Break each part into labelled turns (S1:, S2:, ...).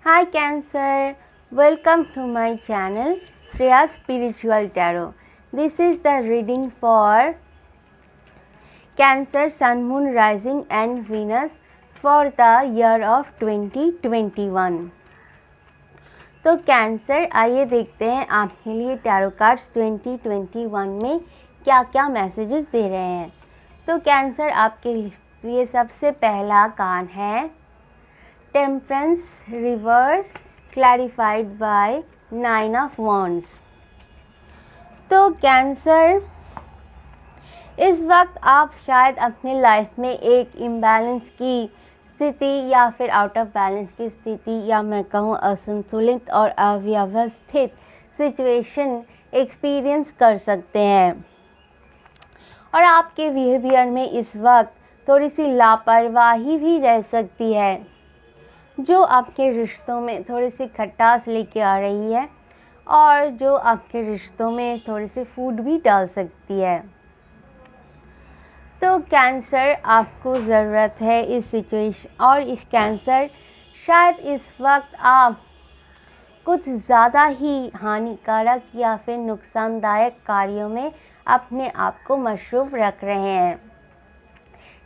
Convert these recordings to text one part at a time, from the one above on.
S1: Hi Cancer, welcome to my channel Shreya's Spiritual Tarot. This is the reading for Cancer, Sun, Moon, Rising and Venus for the year of 2021. तो cancer, आइए देखते हैं आपके लिए tarot cards 2021 में क्या क्या मैसेजेस दे रहे हैं। तो कैंसर, आपके लिए सबसे पहला कार्ड है temperance reverse clarified by 9 of wands. तो कैंसर, इस वक्त आप शायद अपने लाइफ में एक इम्बैलेंस की स्थिति या फिर आउट ऑफ बैलेंस की स्थिति या मैं कहूँ असंतुलित और अव्यवस्थित सिचुएशन एक्सपीरियंस कर सकते हैं और आपके बिहेवियर में इस वक्त थोड़ी सी लापरवाही भी रह सकती है जो आपके रिश्तों में थोड़ी सी खटास लेके आ रही है और जो आपके रिश्तों में थोड़ी सी फूड भी डाल सकती है। तो कैंसर, आपको ज़रूरत है इस सिचुएशन और इस कैंसर, शायद इस वक्त आप कुछ ज़्यादा ही हानिकारक या फिर नुकसानदायक कार्यों में अपने आप को मशरूफ़ रख रहे हैं,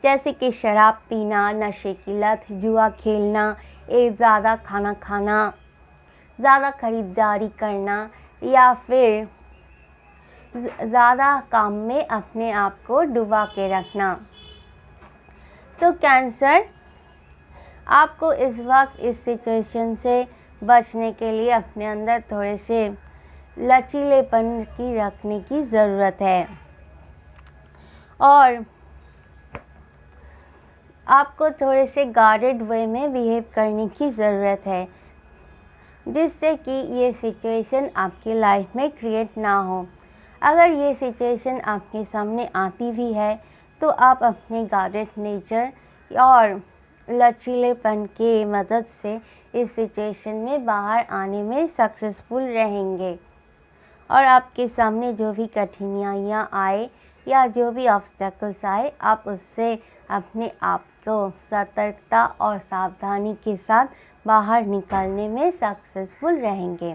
S1: जैसे कि शराब पीना, नशे की लत, जुआ खेलना, एक ज़्यादा खाना खाना, ज़्यादा खरीदारी करना या फिर ज़्यादा काम में अपने आप को डुबा के रखना। तो कैंसर, आपको इस वक्त इस सिचुएशन से बचने के लिए अपने अंदर थोड़े से लचीलेपन की रखने की ज़रूरत है और आपको थोड़े से गार्डेड वे में बिहेव करने की ज़रूरत है, जिससे कि ये सिचुएशन आपकी लाइफ में क्रिएट ना हो। अगर ये सिचुएशन आपके सामने आती भी है तो आप अपने गार्डेड नेचर और लचीलेपन के मदद से इस सिचुएशन में बाहर आने में सक्सेसफुल रहेंगे और आपके सामने जो भी कठिनाइयाँ आए या जो भी ऑब्स्टेकल्स आए, आप उससे अपने आप को सतर्कता और सावधानी के साथ बाहर निकालने में सक्सेसफुल रहेंगे।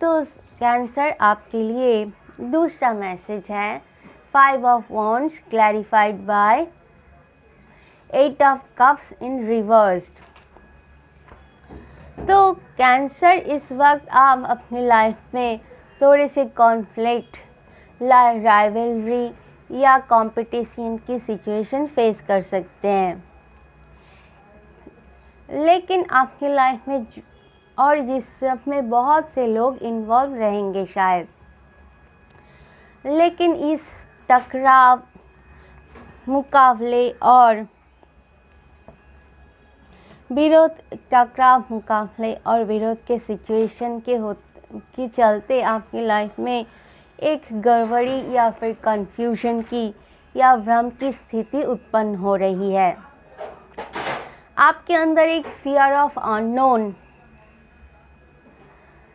S1: तो कैंसर, आपके लिए दूसरा मैसेज है 5 of wands clarified by 8 of cups in reversed. तो कैंसर, इस वक्त आप अपनी लाइफ में थोड़े से कॉन्फ्लिक्ट, राइवलरी या कंपटीशन की सिचुएशन फेस कर सकते हैं, लेकिन आपकी लाइफ में और जिसमें बहुत से लोग इन्वॉल्व रहेंगे शायद, लेकिन इस टकराव, मुकाबले और विरोध के सिचुएशन के चलते आपकी लाइफ में एक गड़बड़ी या फिर कंफ्यूजन की या भ्रम की स्थिति उत्पन्न हो रही है। आपके अंदर एक फियर ऑफ अननोन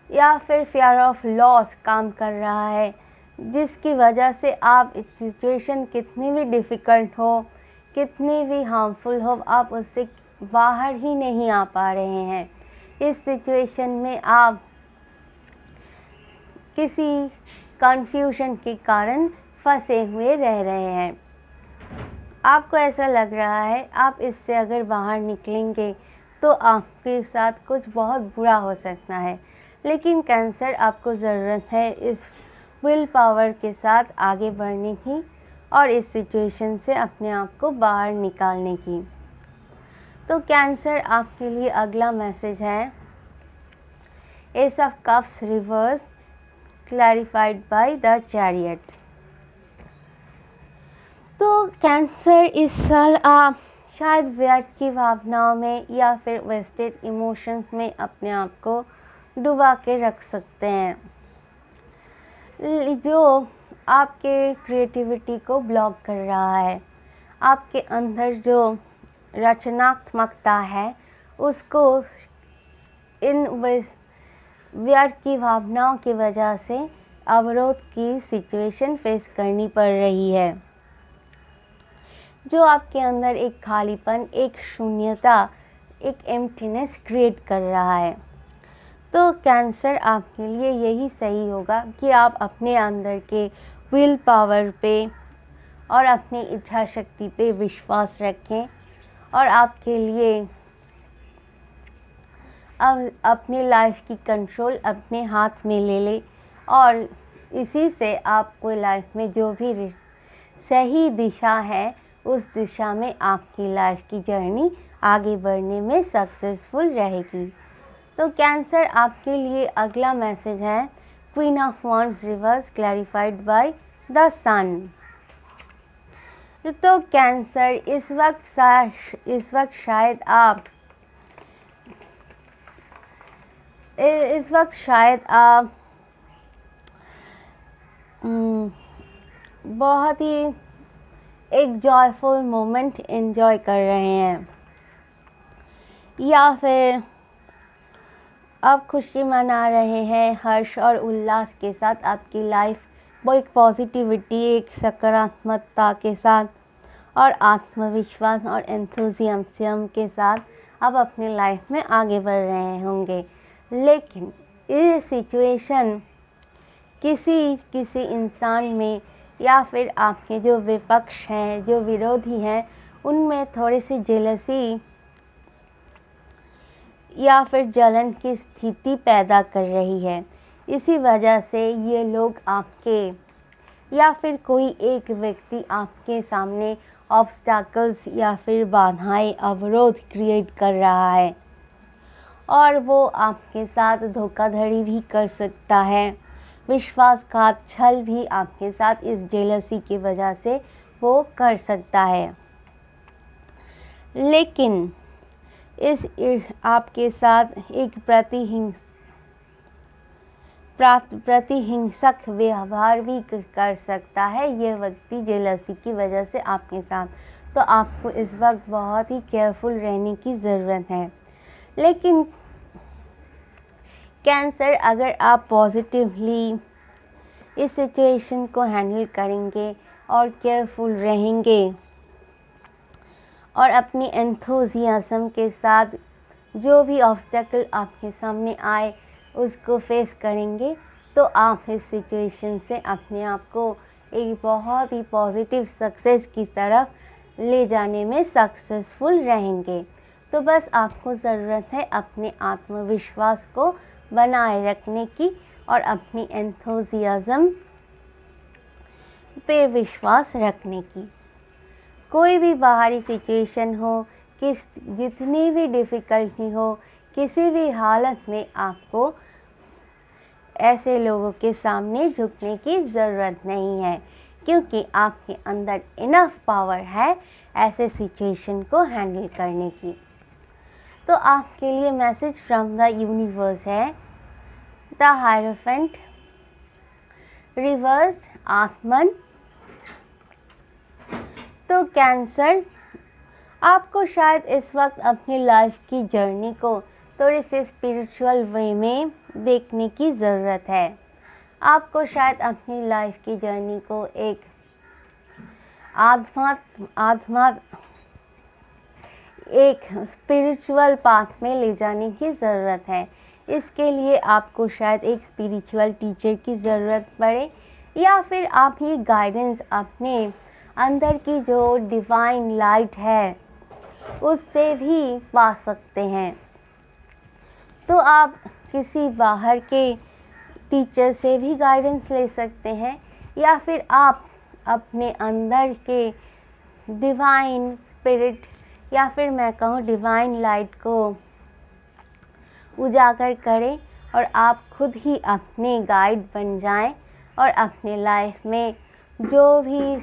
S1: या फिर फियर ऑफ लॉस काम कर रहा है, जिसकी वजह से आप इस सिचुएशन कितनी भी डिफ़िकल्ट हो, कितनी भी हार्मफुल हो, आप उससे बाहर ही नहीं आ पा रहे हैं। इस सिचुएशन में आप किसी कन्फ्यूजन के कारण फंसे हुए रह रहे हैं। आपको ऐसा लग रहा है आप इससे अगर बाहर निकलेंगे तो आपके साथ कुछ बहुत बुरा हो सकता है, लेकिन कैंसर, आपको ज़रूरत है इस विल पावर के साथ आगे बढ़ने की और इस सिचुएशन से अपने आप को बाहर निकालने की। तो कैंसर, आपके लिए अगला मैसेज है S of cups reverse clarified by the chariot. तो कैंसर, इस साल आप शायद व्यर्थ की भावनाओं में या फिर वेस्टेड इमोशंस में अपने आप को डुबा के रख सकते हैं, जो आपके क्रिएटिविटी को ब्लॉक कर रहा है। आपके अंदर जो रचनात्मकता है उसको इन व्यर्थ की भावनाओं की वजह से अवरोध की सिचुएशन फेस करनी पड़ रही है, जो आपके अंदर एक खालीपन, एक शून्यता एक एम्प्टीनेस क्रिएट कर रहा है। तो कैंसर आपके लिए यही सही होगा कि आप अपने अंदर के विल पावर पे और अपनी इच्छा शक्ति पे विश्वास रखें और आपके लिए अब अपनी लाइफ की कंट्रोल अपने हाथ में ले ले और इसी से आपको लाइफ में जो भी सही दिशा है उस दिशा में आपकी लाइफ की जर्नी आगे बढ़ने में सक्सेसफुल रहेगी। तो कैंसर आपके लिए अगला मैसेज है queen of wands reverse clarified by the sun. तो कैंसर इस वक्त शायद आप बहुत ही एक जॉयफुल मोमेंट एंजॉय कर रहे हैं या फिर आप खुशी मना रहे हैं हर्ष और उल्लास के साथ। आपकी लाइफ वो एक पॉजिटिविटी, एक सकारात्मकता के साथ और आत्मविश्वास और एंथुजियाज्म के साथ आप अपनी लाइफ में आगे बढ़ रहे होंगे। लेकिन ये सिचुएशन किसी इंसान में या फिर आपके जो विपक्ष हैं, जो विरोधी हैं, उनमें थोड़ी सी जेलसी या फिर जलन की स्थिति पैदा कर रही है। इसी वजह से ये लोग आपके या फिर कोई एक व्यक्ति आपके सामने ऑब्स्टैकल्स या फिर बाधाएं, अवरोध क्रिएट कर रहा है और वो आपके साथ धोखाधड़ी भी कर सकता है, विश्वासघात, छल भी आपके साथ इस जेलसी की वजह से वो कर सकता है। लेकिन इस आपके साथ एक प्रतिहिंसक व्यवहार भी कर सकता है ये व्यक्ति जेलसी की वजह से आपके साथ। तो आपको इस वक्त बहुत ही केयरफुल रहने की ज़रूरत है। लेकिन कैंसर, अगर आप पॉजिटिवली इस सिचुएशन को हैंडल करेंगे और केयरफुल रहेंगे और अपनी एंथुजियाज्म के साथ जो भी ऑब्स्टेकल आपके सामने आए उसको फेस करेंगे, तो आप इस सिचुएशन से अपने आप को एक बहुत ही पॉजिटिव सक्सेस की तरफ ले जाने में सक्सेसफुल रहेंगे। तो बस आपको ज़रूरत है अपने आत्मविश्वास को बनाए रखने की और अपनी एंथुजियाज्म पे विश्वास रखने की। कोई भी बाहरी सिचुएशन हो, जितनी भी डिफ़िकल्टी हो, किसी भी हालत में आपको ऐसे लोगों के सामने झुकने की ज़रूरत नहीं है, क्योंकि आपके अंदर इनफ पावर है ऐसे सिचुएशन को हैंडल करने की। तो आपके लिए मैसेज फ्रॉम द यूनिवर्स है द हायरोफेंट रिवर्स आत्मन। तो कैंसर, आपको शायद इस वक्त अपनी लाइफ की जर्नी को थोड़ी सी स्पिरिचुअल वे में देखने की ज़रूरत है। आपको शायद अपनी लाइफ की जर्नी को एक एक स्पिरिचुअल पाथ में ले जाने की ज़रूरत है। इसके लिए आपको शायद एक स्पिरिचुअल टीचर की ज़रूरत पड़े या फिर आप ये गाइडेंस अपने अंदर की जो डिवाइन लाइट है उससे भी पा सकते हैं। तो आप किसी बाहर के टीचर से भी गाइडेंस ले सकते हैं या फिर आप अपने अंदर के डिवाइन स्पिरिट या फिर मैं कहूँ डिवाइन लाइट को उजागर करें और आप खुद ही अपने गाइड बन जाएं और अपने लाइफ में जो भी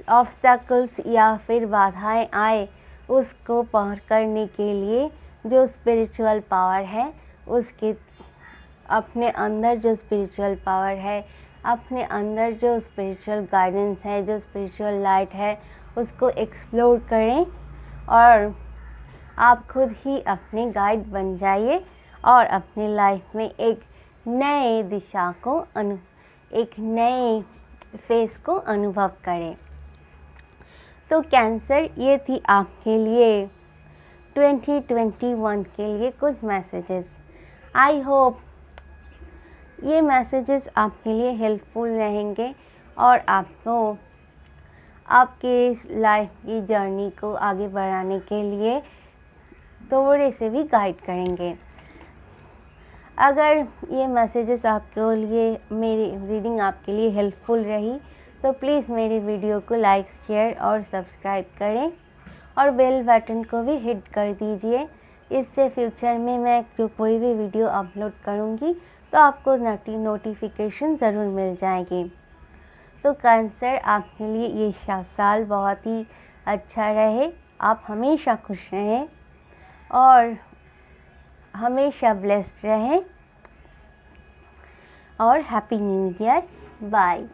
S1: ऑब्स्टैकल्स या फिर बाधाएं आए उसको पार करने के लिए जो स्पिरिचुअल पावर है उसके अपने अंदर जो स्पिरिचुअल पावर है, अपने अंदर जो स्पिरिचुअल गाइडेंस है, जो स्पिरिचुअल लाइट है, उसको एक्सप्लोर करें और आप खुद ही अपने गाइड बन जाइए और अपनी लाइफ में एक नए दिशा को एक नए फेस को अनुभव करें। तो कैंसर, ये थी आपके लिए 2021 के लिए कुछ मैसेजेस। आई होप ये मैसेजेस आपके लिए हेल्पफुल रहेंगे और आपको आपके लाइफ की जर्नी को आगे बढ़ाने के लिए थोड़े से भी गाइड करेंगे। अगर ये मैसेजेस आपके लिए, मेरी रीडिंग आपके लिए हेल्पफुल रही तो प्लीज़ मेरे वीडियो को लाइक, शेयर और सब्सक्राइब करें और बेल बटन को भी हिट कर दीजिए। इससे फ्यूचर में मैं जो कोई भी वीडियो अपलोड करूँगी तो आपको नोटिफिकेशन ज़रूर मिल जाएगी। तो कैंसर, आपके लिए ये साल बहुत ही अच्छा रहे। आप हमेशा खुश रहें और हमेशा ब्लेस्ड रहें और हैप्पी न्यू ईयर। बाय।